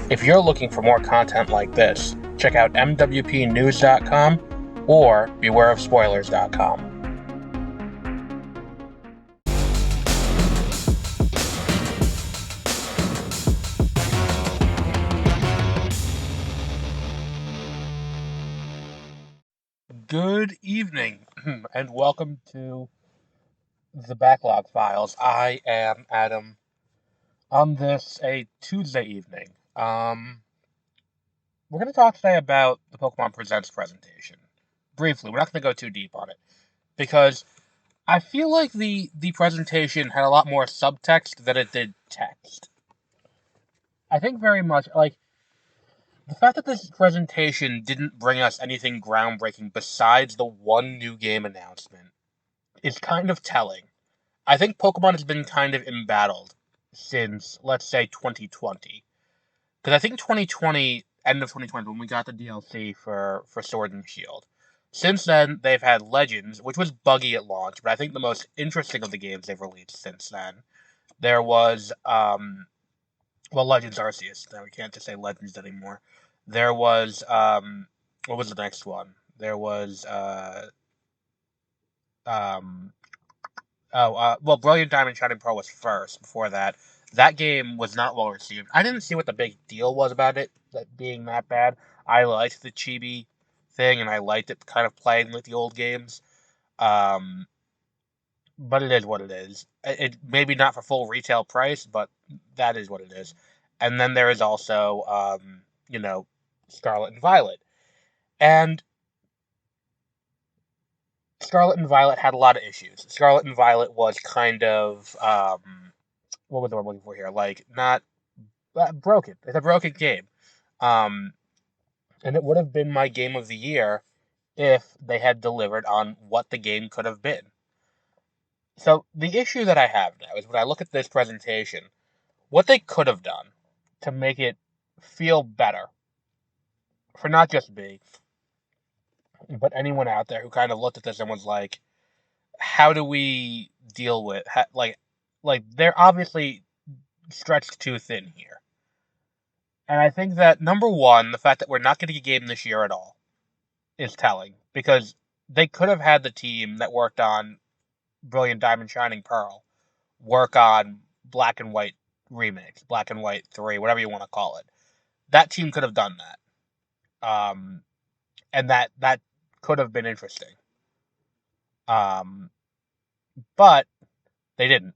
If you're looking for more content like this, check out mwpnews.com or bewareofspoilers.com. Good evening, and welcome to the Backlog Files. I am Adam. On this, a Tuesday evening, we're going to talk today about the Pokemon Presents presentation. Briefly, we're not going to go too deep on it, because I feel like the presentation had a lot more subtext than it did text. I think very much, the fact that this presentation didn't bring us anything groundbreaking besides the one new game announcement is kind of telling. I think Pokemon has been kind of embattled since, let's say, 2020. Because I think 2020, end of 2020, when we got the DLC for Sword and Shield. Since then, they've had Legends, which was buggy at launch, but I think the most interesting of the games they've released since then. There was, Legends Arceus. Now we can't just say Legends anymore. There was, what was the next one? There was, Brilliant Diamond Shining Pearl was first. Before that, that game was not well received. I didn't see what the big deal was about it that being that bad. I liked the chibi thing, and I liked it kind of playing like the old games. But it is what it is. It maybe not for full retail price, but that is what it is. And then there is also, Scarlet and Violet. And Scarlet and Violet had a lot of issues. Scarlet and Violet was kind of, what was the word I'm looking for here? Not broken. It's a broken game. And it would have been my game of the year if they had delivered on what the game could have been. So the issue that I have now is when I look at this presentation, what they could have done to make it feel better for not just me, but anyone out there who kind of looked at this and was like, how do we deal with, they're obviously stretched too thin here. And I think that, number one, the fact that we're not getting a game this year at all is telling, because they could have had the team that worked on Brilliant Diamond Shining Pearl work on Black and White remakes, Black and White 3, whatever you want to call it. That team could have done that. And that could have been interesting. But they didn't.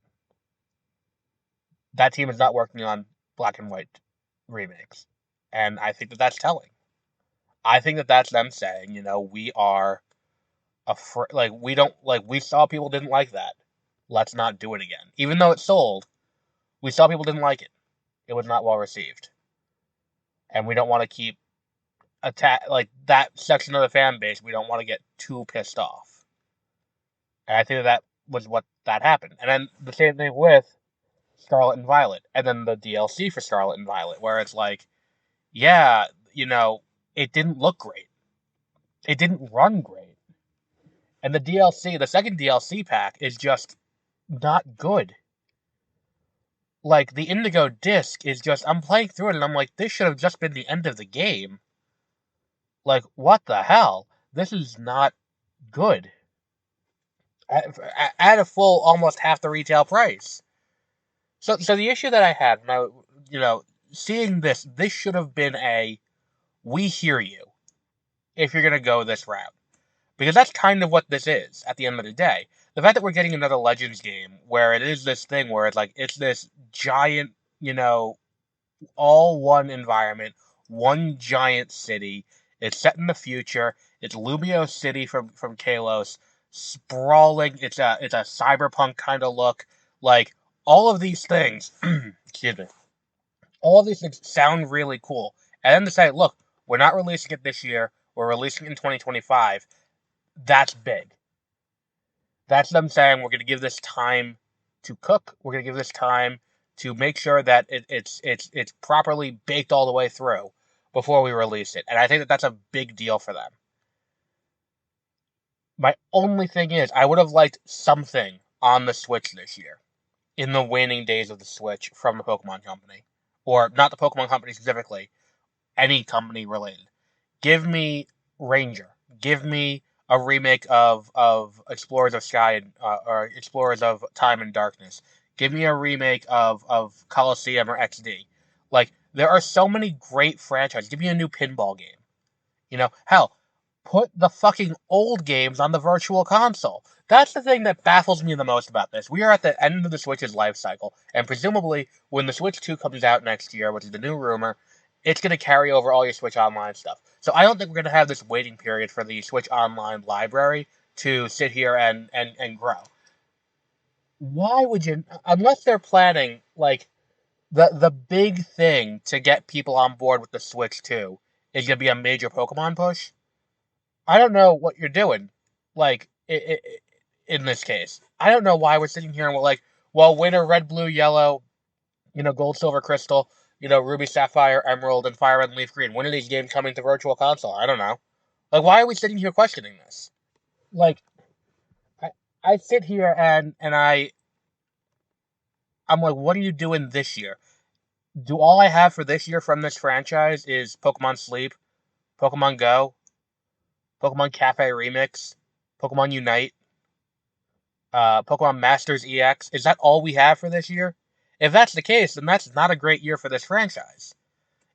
That team is not working on Black and White remakes. And I think that that's telling. I think that that's them saying, we are afraid, we saw people didn't like that. Let's not do it again. Even though it sold, we saw people didn't like it. It was not well received. And we don't want to keep that section of the fan base, we don't want to get too pissed off. And I think that was what that happened. And then the same thing with Scarlet and Violet, and then the DLC for Scarlet and Violet, where it's like, yeah, it didn't look great. It didn't run great. And the second DLC pack is just not good. Like, the Indigo Disc is just, I'm playing through it and I'm like, this should have just been the end of the game. Like, what the hell? This is not good. At a full, almost half the retail price. So the issue that I had when seeing this should have been we hear you if you're going to go this route. Because that's kind of what this is at the end of the day. The fact that we're getting another Legends game where it is this thing where it's this giant, all one environment, one giant city. It's set in the future. It's Lumio City from Kalos, sprawling. It's a cyberpunk kind of look. Like, all of these things, excuse me, all of these things sound really cool. And then to say, look, we're not releasing it this year. We're releasing it in 2025. That's big. That's them saying we're going to give this time to cook. We're going to give this time to make sure that it's properly baked all the way through before we release it. And I think that that's a big deal for them. My only thing is, I would have liked something on the Switch this year, in the waning days of the Switch from the Pokemon Company. or not the Pokemon company specifically, any company related. Give me Ranger. Give me a remake of Explorers of Sky and or Explorers of Time and Darkness. Give me a remake of Coliseum or XD. Like there are so many great franchises. Give me a new pinball game. Hell, put the fucking old games on the virtual console. That's the thing that baffles me the most about this. We are at the end of the Switch's life cycle, and presumably when the Switch 2 comes out next year, which is the new rumor, it's going to carry over all your Switch Online stuff. So I don't think we're going to have this waiting period for the Switch Online library to sit here and grow. Why would you, unless they're planning, like, the big thing to get people on board with the Switch 2 is going to be a major Pokemon push, I don't know what you're doing, like, in this case. I don't know why we're sitting here and we're like, well, winner, red, blue, yellow, gold, silver, crystal, ruby, sapphire, emerald, and fire red and leaf green. When are these games coming to virtual console? I don't know. Like, why are we sitting here questioning this? Like, I, I sit here and I'm like, what are you doing this year? Do all I have for this year from this franchise is Pokemon Sleep, Pokemon Go, Pokemon Cafe Remix, Pokemon Unite, Pokemon Masters EX. Is that all we have for this year? If that's the case, then that's not a great year for this franchise.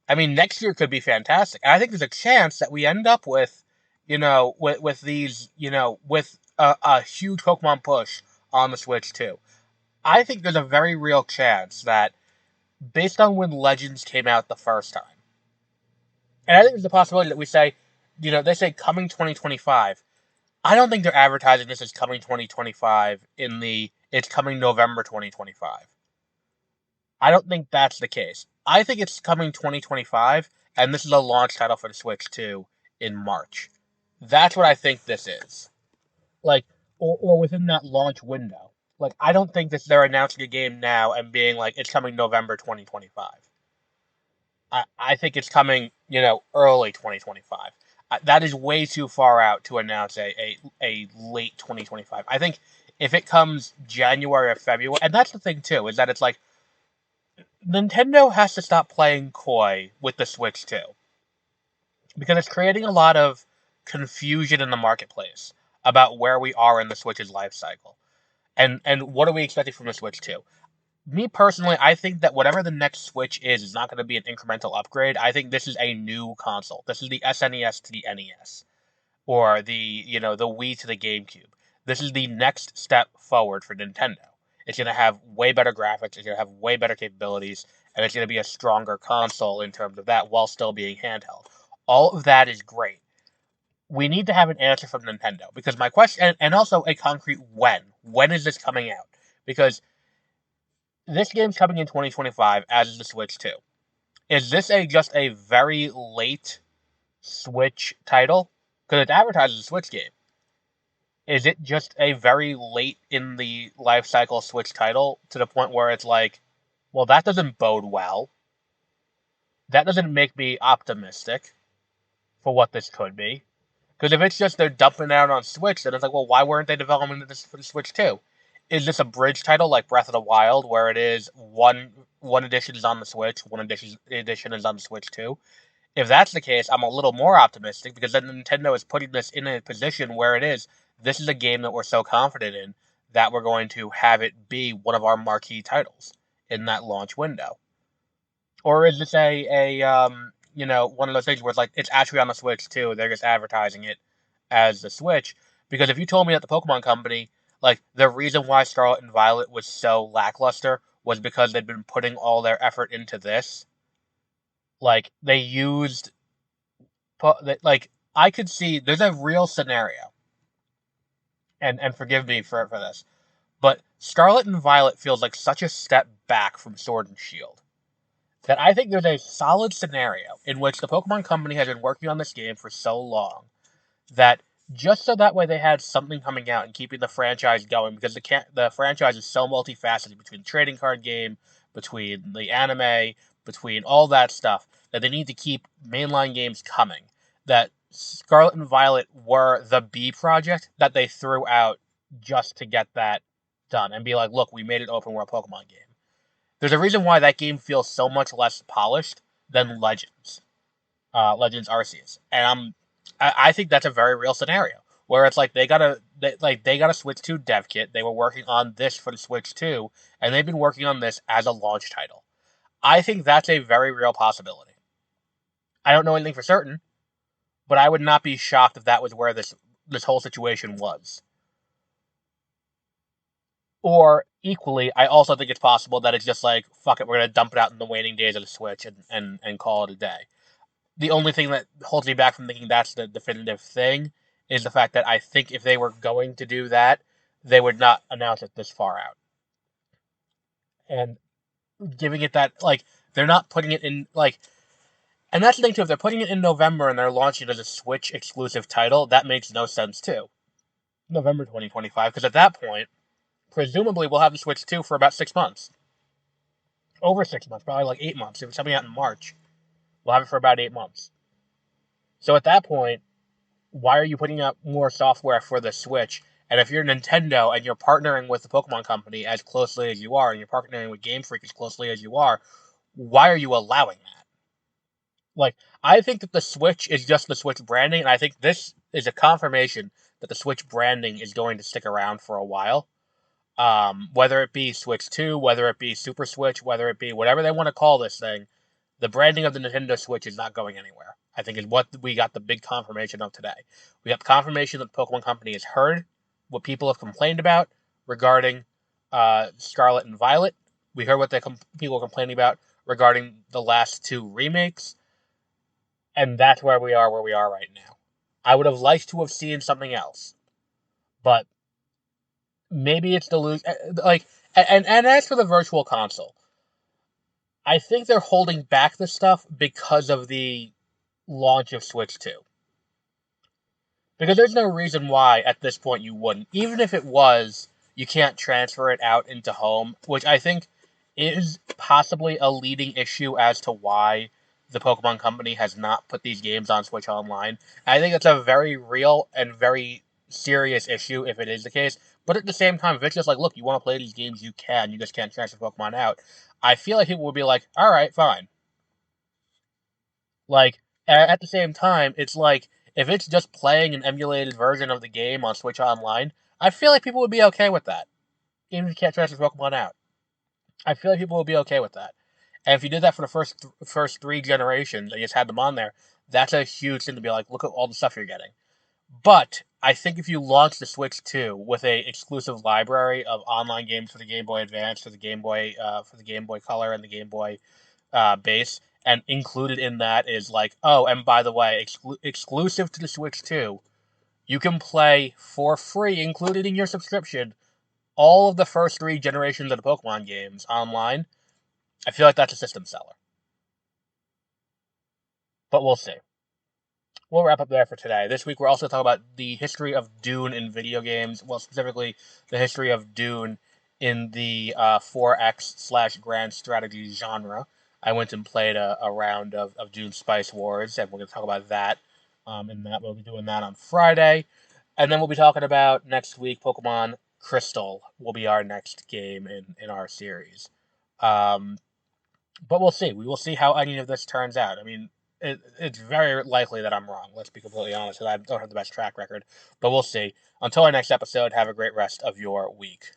I mean, next year could be fantastic. I think there's a chance that we end up with, with these, with a huge Pokemon push on the Switch too. I think there's a very real chance that, based on when Legends came out the first time, and I think there's a possibility that we say, they say coming 2025. I don't think they're advertising this as coming 2025 it's coming November 2025. I don't think that's the case. I think it's coming 2025, and this is a launch title for the Switch 2 in March. That's what I think this is. Like, or within that launch window. Like, I don't think that they're announcing a game now and being like, it's coming November 2025. I think it's coming, early 2025. That is way too far out to announce a late 2025. I think if it comes January or February, and that's the thing too, is that it's like Nintendo has to stop playing coy with the Switch too, because it's creating a lot of confusion in the marketplace about where we are in the Switch's life cycle, and what are we expecting from the Switch 2. Me personally, I think that whatever the next Switch is not going to be an incremental upgrade. I think this is a new console. This is the SNES to the NES, or the Wii to the GameCube. This is the next step forward for Nintendo. It's going to have way better graphics. It's going to have way better capabilities, and it's going to be a stronger console in terms of that, while still being handheld. All of that is great. We need to have an answer from Nintendo, because my question, and also a concrete when. When is this coming out? Because this game's coming in 2025, as is the Switch 2. Is this just a very late Switch title? Because it's advertised as a Switch game. Is it just a very late in the life cycle Switch title, to the point where it's like, well, that doesn't bode well. That doesn't make me optimistic for what this could be. Because if it's just they're dumping it out on Switch, then it's like, well, why weren't they developing this for the Switch too? Is this a bridge title like Breath of the Wild, where it is one edition is on the Switch, one edition is on the Switch too? If that's the case, I'm a little more optimistic, because then Nintendo is putting this in a position where it is, this is a game that we're so confident in that we're going to have it be one of our marquee titles in that launch window. Or is this one of those things where it's like, it's actually on the Switch too, they're just advertising it as the Switch? Because if you told me that the Pokemon Company, like, the reason why Scarlet and Violet was so lackluster was because they'd been putting all their effort into this, like, they used, like, I could see, there's a real scenario, and forgive me for this, but Scarlet and Violet feels like such a step back from Sword and Shield, that I think there's a solid scenario in which the Pokemon Company has been working on this game for so long that, just so that way they had something coming out and keeping the franchise going, because the franchise is so multifaceted, between the trading card game, between the anime, between all that stuff, that they need to keep mainline games coming. That Scarlet and Violet were the B project that they threw out just to get that done and be like, look, we made an open world Pokemon game. There's a reason why that game feels so much less polished than Legends Arceus, and I think that's a very real scenario where it's like they got a Switch 2 dev kit. They were working on this for the Switch 2, and they've been working on this as a launch title. I think that's a very real possibility. I don't know anything for certain, but I would not be shocked if that was where this whole situation was. Or equally, I also think it's possible that it's just like, fuck it, we're gonna dump it out in the waning days of the Switch and call it a day. The only thing that holds me back from thinking that's the definitive thing is the fact that I think if they were going to do that, they would not announce it this far out. And giving it that, like, they're not putting it in, like, and that's the thing too, if they're putting it in November and they're launching it as a Switch exclusive title, that makes no sense too. November 2025, because at that point, presumably we'll have the Switch 2 for about 6 months. Over 6 months, probably like 8 months. If it's coming out in March, we'll have it for about 8 months. So at that point, why are you putting out more software for the Switch? And if you're Nintendo and you're partnering with the Pokemon Company as closely as you are, and you're partnering with Game Freak as closely as you are, why are you allowing that? Like, I think that the Switch is just the Switch branding, and I think this is a confirmation that the Switch branding is going to stick around for a while. Whether it be Switch 2, whether it be Super Switch, whether it be whatever they want to call this thing, the branding of the Nintendo Switch is not going anywhere. I think is what we got the big confirmation of today. We got the confirmation that the Pokemon Company has heard what people have complained about regarding Scarlet and Violet. We heard what people were complaining about regarding the last two remakes, and that's where we are right now. I would have liked to have seen something else, but maybe it's like, and as for the Virtual Console, I think they're holding back the stuff because of the launch of Switch 2. Because there's no reason why at this point you wouldn't. Even if it was, you can't transfer it out into home, which I think is possibly a leading issue as to why the Pokemon Company has not put these games on Switch Online. I think it's a very real and very serious issue if it is the case. But at the same time, if it's just like, look, you want to play these games, you can. You just can't transfer Pokemon out. I feel like people would be like, all right, fine. Like, at the same time, it's like, if it's just playing an emulated version of the game on Switch Online, I feel like people would be okay with that. Even if you can't transfer Pokemon out. I feel like people would be okay with that. And if you did that for the first three generations and you just had them on there, that's a huge thing to be like, look at all the stuff you're getting. But I think if you launch the Switch 2 with a exclusive library of online games for the Game Boy Advance, for the Game Boy Color, and the Game Boy base, and included in that is like, oh, and by the way, exclusive to the Switch 2, you can play for free, included in your subscription, all of the first three generations of the Pokemon games online. I feel like that's a system seller. But we'll see. We'll wrap up there for today. This week, we're also talking about the history of Dune in video games. Well, specifically, the history of Dune in the 4X / grand strategy genre. I went and played a round of Dune Spice Wars, and we're going to talk about that. And that we'll be doing that on Friday. And then we'll be talking about next week Pokemon Crystal will be our next game in our series. Um, but we'll see. We will see how any of this turns out. I mean, it's very likely that I'm wrong. Let's be completely honest, because I don't have the best track record. But we'll see. Until our next episode, have a great rest of your week.